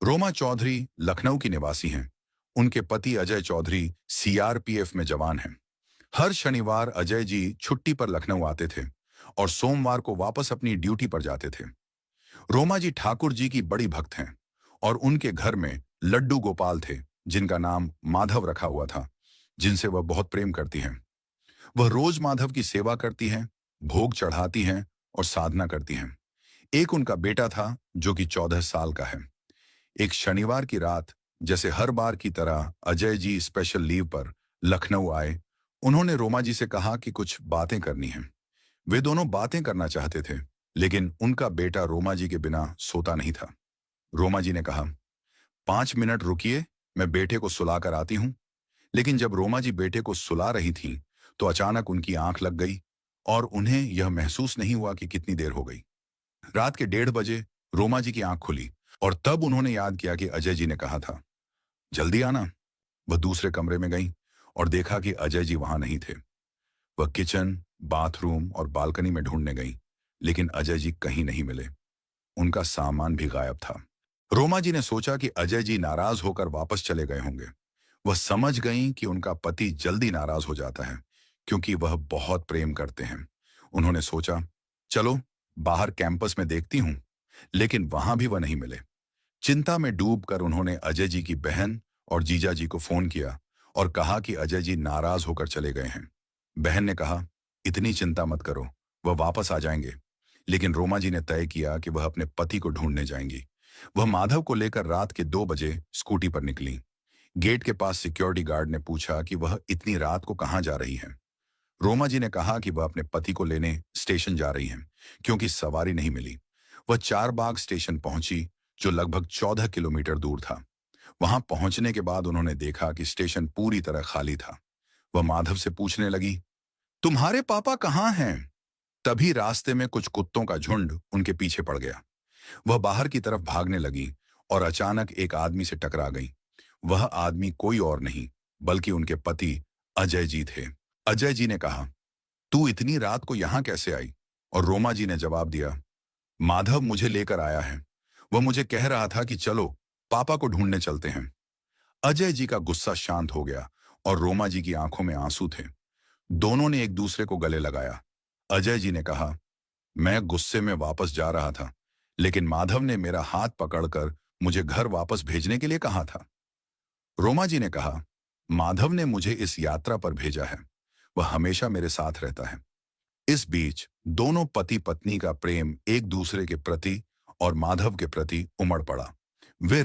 रोमा चौधरी लखनऊ की निवासी हैं। उनके पति अजय चौधरी सीआरपीएफ में जवान हैं। हर शनिवार अजय जी छुट्टी पर लखनऊ आते थे और सोमवार को वापस अपनी ड्यूटी पर जाते थे। रोमा जी ठाकुर जी की बड़ी भक्त हैं और उनके घर में लड्डू गोपाल थे, जिनका नाम माधव रखा हुआ था, जिनसे वह बहुत प्रेम करती हैं। वह रोज माधव की सेवा करती हैं, भोग चढ़ाती हैं और साधना करती हैं। एक उनका बेटा था जो कि 14 साल का है। एक शनिवार की रात, जैसे हर बार की तरह अजय जी स्पेशल लीव पर लखनऊ आए। उन्होंने रोमा जी से कहा कि कुछ बातें करनी हैं। वे दोनों बातें करना चाहते थे, लेकिन उनका बेटा रोमा जी के बिना सोता नहीं था। रोमा जी ने कहा, 5 मिनट रुकिए, मैं बेटे को सुलाकर आती हूँ। लेकिन जब रोमा जी बेटे को सुला रही थीं, तो अचानक उनकी आंख लग गई और उन्हें यह महसूस नहीं हुआ कि कितनी देर हो गई। रात के 1:30 बजे रोमा जी की आंख खुली और तब उन्होंने याद किया कि अजय जी ने कहा था, जल्दी आना। वह दूसरे कमरे में गई और देखा कि अजय जी वहां नहीं थे। वह किचन, बाथरूम और बालकनी में ढूंढने गई, लेकिन अजय जी कहीं नहीं मिले। उनका सामान भी गायब था। रोमा जी ने सोचा कि अजय जी नाराज होकर वापस चले गए होंगे। वह समझ गईं कि उनका पति जल्दी नाराज हो जाता है, क्योंकि वह बहुत प्रेम करते हैं। उन्होंने सोचा, चलो बाहर कैंपस में देखती हूं, लेकिन वहां भी वह नहीं मिले। चिंता में डूबकर उन्होंने अजय जी की बहन और जीजा जी को फोन किया और कहा कि अजय जी नाराज होकर चले गए हैं। बहन ने कहा, इतनी चिंता मत करो, वह वापस आ जाएंगे। लेकिन रोमा जी ने तय किया कि वह अपने पति को ढूंढने जाएंगी। वह माधव को लेकर रात के 2 बजे स्कूटी पर निकली। गेट के पास सिक्योरिटी गार्ड ने पूछा कि वह इतनी रात को कहां जा रही हैं। रोमा जी ने कहा कि वह अपने पति को लेने स्टेशन जा रही हैं, क्योंकि सवारी नहीं मिली। वह चारबाग स्टेशन पहुंची, जो लगभग 14 किलोमीटर दूर था। वहां पहुंचने के बाद उन्होंने देखा कि स्टेशन पूरी तरह खाली था। वह माधव से पूछने लगी, तुम्हारे पापा कहाँ हैं? तभी रास्ते में कुछ कुत्तों का झुंड उनके पीछे पड़ गया। वह बाहर की तरफ भागने लगी और अचानक एक आदमी से टकरा गई। वह आदमी कोई और नहीं, बल्कि उनके पति अजय जी थे। अजय जी ने कहा, तू इतनी रात को यहां कैसे आई? और रोमा जी ने जवाब दिया, माधव मुझे लेकर आया है। वह मुझे कह रहा था कि चलो पापा को ढूंढने चलते हैं। अजय जी का गुस्सा शांत हो गया और रोमा जी की आंखों में आंसू थे। दोनों ने एक दूसरे को गले लगाया। अजय जी ने कहा, मैं गुस्से में वापस जा रहा था, लेकिन माधव ने मेरा हाथ पकड़कर मुझे घर वापस भेजने के लिए कहा था। रोमा जी ने कहा, माधव ने मुझे इस यात्रा पर भेजा है। वह हमेशा मेरे साथ रहता है। इस बीच दोनों पति पत्नी का प्रेम एक दूसरे के प्रति और माधव के प्रति उमड़ पड़ा। वे